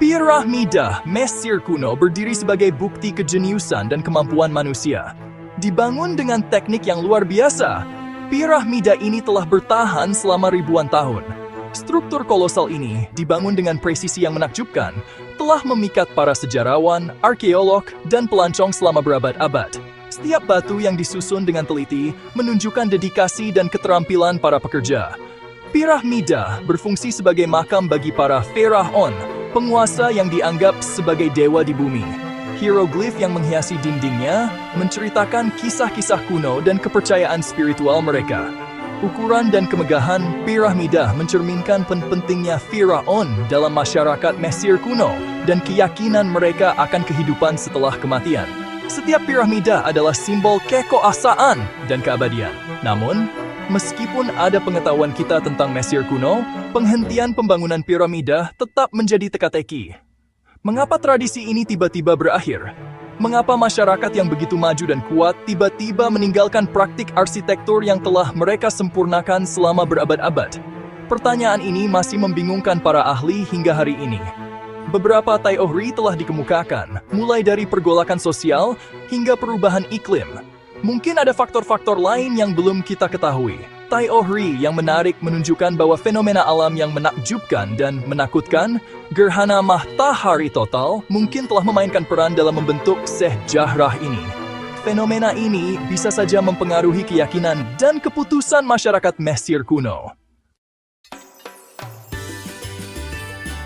Piramida Mesir kuno berdiri sebagai bukti kejeniusan dan kemampuan manusia. Dibangun dengan teknik yang luar biasa, piramida ini telah bertahan selama ribuan tahun. Struktur kolosal ini dibangun dengan presisi yang menakjubkan, telah memikat para sejarawan, arkeolog, dan pelancong selama berabad-abad. Setiap batu yang disusun dengan teliti menunjukkan dedikasi dan keterampilan para pekerja. Piramida berfungsi sebagai makam bagi para pharaon, penguasa yang dianggap sebagai dewa di bumi. Hieroglif yang menghiasi dindingnya menceritakan kisah-kisah kuno dan kepercayaan spiritual mereka. Ukuran dan kemegahan piramida mencerminkan pentingnya pharaon dalam masyarakat Mesir kuno dan keyakinan mereka akan kehidupan setelah kematian. Setiap piramida adalah simbol kekuasaan dan keabadian. Namun, meskipun ada pengetahuan kita tentang Mesir kuno, penghentian pembangunan piramida tetap menjadi teka-teki. Mengapa tradisi ini tiba-tiba berakhir? Mengapa masyarakat yang begitu maju dan kuat tiba-tiba meninggalkan praktik arsitektur yang telah mereka sempurnakan selama berabad-abad? Pertanyaan ini masih membingungkan para ahli hingga hari ini. Beberapa teori telah dikemukakan, mulai dari pergolakan sosial hingga perubahan iklim. Mungkin ada faktor-faktor lain yang belum kita ketahui. Teori yang menarik menunjukkan bahwa fenomena alam yang menakjubkan dan menakutkan, gerhana matahari total, mungkin telah memainkan peran dalam membentuk sejarah ini. Fenomena ini bisa saja mempengaruhi keyakinan dan keputusan masyarakat Mesir kuno.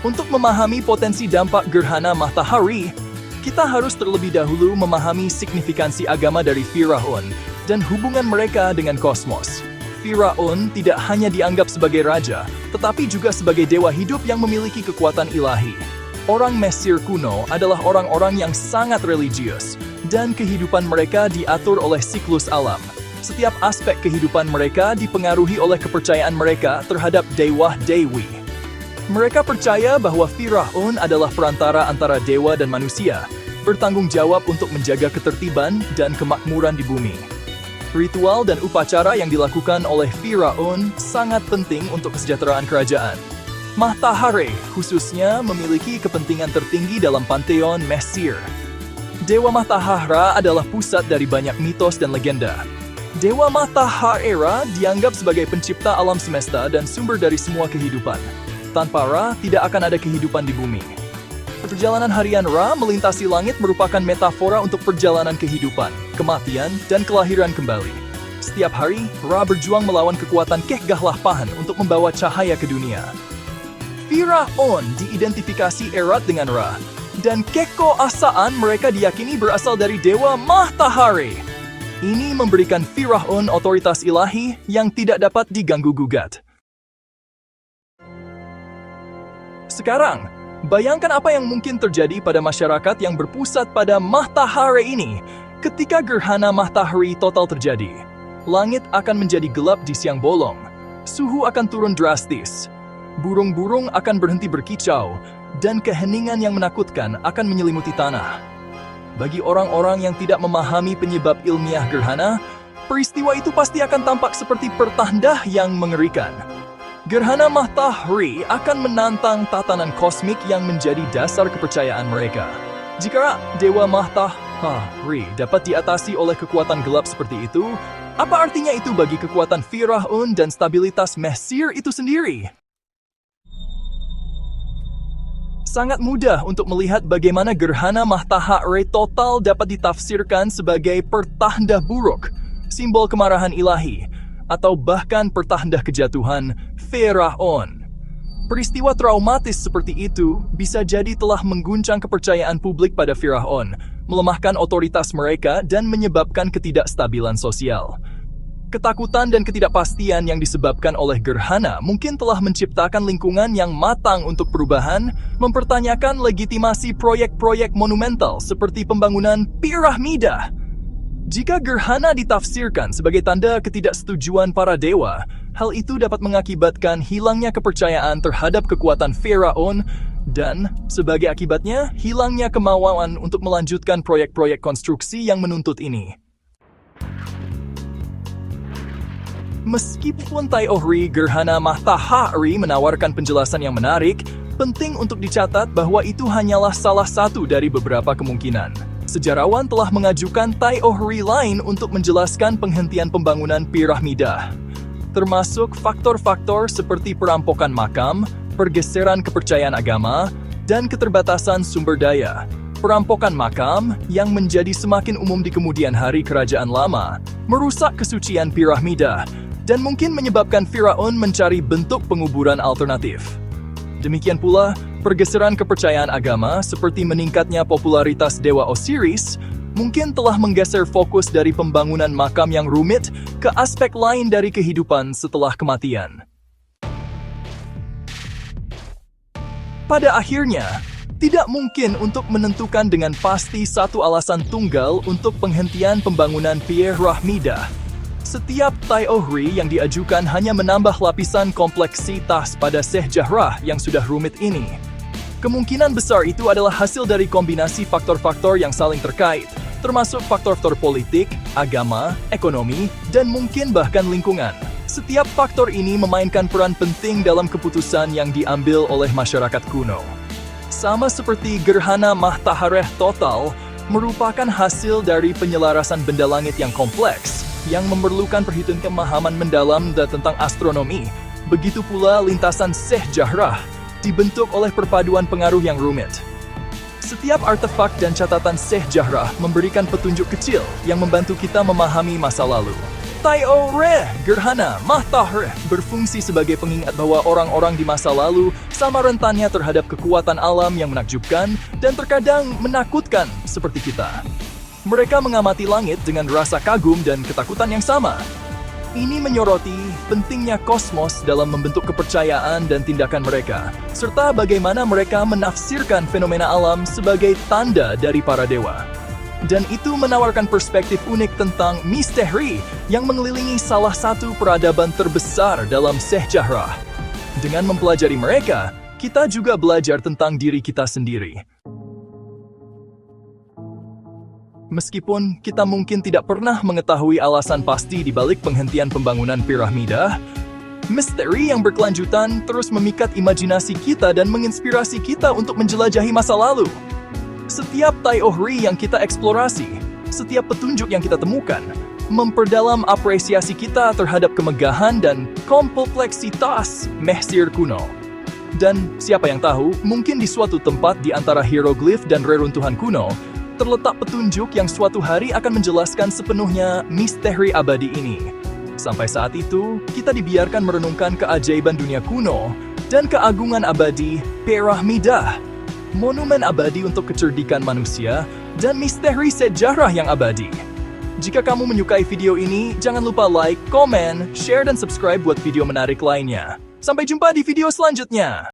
Untuk memahami potensi dampak gerhana matahari, kita harus terlebih dahulu memahami signifikansi agama dari pharaon dan hubungan mereka dengan kosmos. Pharaon tidak hanya dianggap sebagai raja, tetapi juga sebagai dewa hidup yang memiliki kekuatan ilahi. Orang Mesir kuno adalah orang-orang yang sangat religius, dan kehidupan mereka diatur oleh siklus alam. Setiap aspek kehidupan mereka dipengaruhi oleh kepercayaan mereka terhadap dewa-dewi. Mereka percaya bahwa pharaon adalah perantara antara dewa dan manusia, bertanggung jawab untuk menjaga ketertiban dan kemakmuran di bumi. Ritual dan upacara yang dilakukan oleh pharaon sangat penting untuk kesejahteraan kerajaan. Matahari khususnya memiliki kepentingan tertinggi dalam panteon Mesir. Dewa Matahara adalah pusat dari banyak mitos dan legenda. Dewa Matahara dianggap sebagai pencipta alam semesta dan sumber dari semua kehidupan. Tanpa Ra, tidak akan ada kehidupan di bumi. Perjalanan harian Ra melintasi langit merupakan metafora untuk perjalanan kehidupan, kematian, dan kelahiran kembali. Setiap hari, Ra berjuang melawan kekuatan kegagahan untuk membawa cahaya ke dunia. Pharaon diidentifikasi erat dengan Ra, dan kekuasaan mereka diyakini berasal dari Dewa Matahari. Ini memberikan Pharaon otoritas ilahi yang tidak dapat diganggu-gugat. Sekarang, bayangkan apa yang mungkin terjadi pada masyarakat yang berpusat pada matahari ini ketika gerhana matahari total terjadi. Langit akan menjadi gelap di siang bolong, suhu akan turun drastis, burung-burung akan berhenti berkicau, dan keheningan yang menakutkan akan menyelimuti tanah. Bagi orang-orang yang tidak memahami penyebab ilmiah gerhana, peristiwa itu pasti akan tampak seperti pertanda yang mengerikan. Gerhana matahari akan menantang tatanan kosmik yang menjadi dasar kepercayaan mereka. Jika Dewa Matahari dapat diatasi oleh kekuatan gelap seperti itu, apa artinya itu bagi kekuatan Pharaon dan stabilitas Mesir itu sendiri? Sangat mudah untuk melihat bagaimana gerhana matahari total dapat ditafsirkan sebagai pertanda buruk, simbol kemarahan ilahi, atau bahkan pertanda kejatuhan Pharaon. Peristiwa traumatis seperti itu bisa jadi telah mengguncang kepercayaan publik pada Pharaon, melemahkan otoritas mereka dan menyebabkan ketidakstabilan sosial. Ketakutan dan ketidakpastian yang disebabkan oleh gerhana mungkin telah menciptakan lingkungan yang matang untuk perubahan, mempertanyakan legitimasi proyek-proyek monumental seperti pembangunan piramida. Jika gerhana ditafsirkan sebagai tanda ketidaksetujuan para dewa, hal itu dapat mengakibatkan hilangnya kepercayaan terhadap kekuatan Pharaon dan, sebagai akibatnya, hilangnya kemauan untuk melanjutkan proyek-proyek konstruksi yang menuntut ini. Meskipun teori gerhana matahari menawarkan penjelasan yang menarik, Penting untuk dicatat bahwa itu hanyalah salah satu dari beberapa kemungkinan. Sejarawan telah mengajukan teori lain untuk menjelaskan penghentian pembangunan piramida, termasuk faktor-faktor seperti perampokan makam, pergeseran kepercayaan agama, dan keterbatasan sumber daya. Perampokan makam yang menjadi semakin umum di kemudian hari kerajaan lama, merusak kesucian piramida, dan mungkin menyebabkan Firaun mencari bentuk penguburan alternatif. Demikian pula, pergeseran kepercayaan agama seperti meningkatnya popularitas dewa Osiris mungkin telah menggeser fokus dari pembangunan makam yang rumit ke aspek lain dari kehidupan setelah kematian. Pada akhirnya, tidak mungkin untuk menentukan dengan pasti satu alasan tunggal untuk penghentian pembangunan piramida. Setiap teori yang diajukan hanya menambah lapisan kompleksitas pada sejarah yang sudah rumit ini. Kemungkinan besar itu adalah hasil dari kombinasi faktor-faktor yang saling terkait, termasuk faktor-faktor politik, agama, ekonomi, dan mungkin bahkan lingkungan. Setiap faktor ini memainkan peran penting dalam keputusan yang diambil oleh masyarakat kuno. Sama seperti gerhana matahari total, merupakan hasil dari penyelarasan benda langit yang kompleks, yang memerlukan perhitungan pemahaman mendalam tentang astronomi. Begitu pula lintasan sejarah, dibentuk oleh perpaduan pengaruh yang rumit. Setiap artefak dan catatan sejarah memberikan petunjuk kecil yang membantu kita memahami masa lalu. Teori gerhana matahari berfungsi sebagai pengingat bahwa orang-orang di masa lalu sama rentannya terhadap kekuatan alam yang menakjubkan dan terkadang menakutkan seperti kita. Mereka mengamati langit dengan rasa kagum dan ketakutan yang sama. Ini menyoroti pentingnya kosmos dalam membentuk kepercayaan dan tindakan mereka, serta bagaimana mereka menafsirkan fenomena alam sebagai tanda dari para dewa. Dan itu menawarkan perspektif unik tentang misteri yang mengelilingi salah satu peradaban terbesar dalam sejarah. Dengan mempelajari mereka, kita juga belajar tentang diri kita sendiri. Meskipun kita mungkin tidak pernah mengetahui alasan pasti di balik penghentian pembangunan piramida, misteri yang berkelanjutan terus memikat imajinasi kita dan menginspirasi kita untuk menjelajahi masa lalu. Setiap teori yang kita eksplorasi, setiap petunjuk yang kita temukan, memperdalam apresiasi kita terhadap kemegahan dan kompleksitas Mesir kuno. Dan siapa yang tahu, mungkin di suatu tempat di antara hieroglif dan reruntuhan kuno, terletak petunjuk yang suatu hari akan menjelaskan sepenuhnya misteri abadi ini. Sampai saat itu, kita dibiarkan merenungkan keajaiban dunia kuno dan keagungan abadi piramida, monumen abadi untuk kecerdikan manusia dan misteri sejarah yang abadi. Jika kamu menyukai video ini, jangan lupa like, komen, share, dan subscribe buat video menarik lainnya. Sampai jumpa di video selanjutnya.